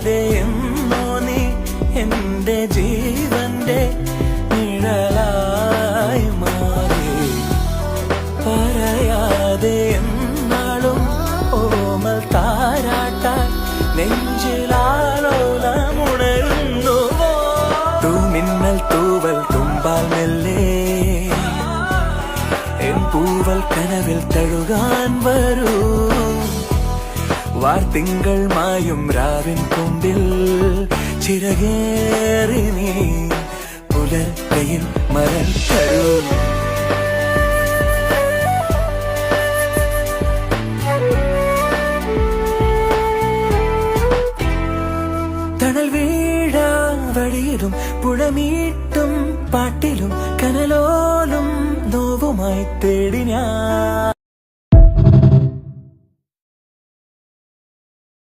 എന്നോ നീ എന്റെ ജീവന്റെ നിഴലായി മാറി. പറയാതെ എന്നാളും ഓമൽ താരാട്ടാൻ നെഞ്ചിലാലോലമുണരുന്നുവോ. തൂമിന്നൽ തൂവൽ തുമ്പാൽ മെല്ലെ എൻ പൂവൽ കനവിൽ തഴുകാൻ വരൂ. വാർത്തിങ്കൾ മായും രാവിൻ കൊമ്പിൽ ചിറകേറി നീ പുലർക്കയിൽ മരം തരൂ. തണൽ വീഴാ വഴിയിലും പുഴമീട്ടും പാട്ടിലും കനലോലും നോവുമായി തേടി ഞാൻ.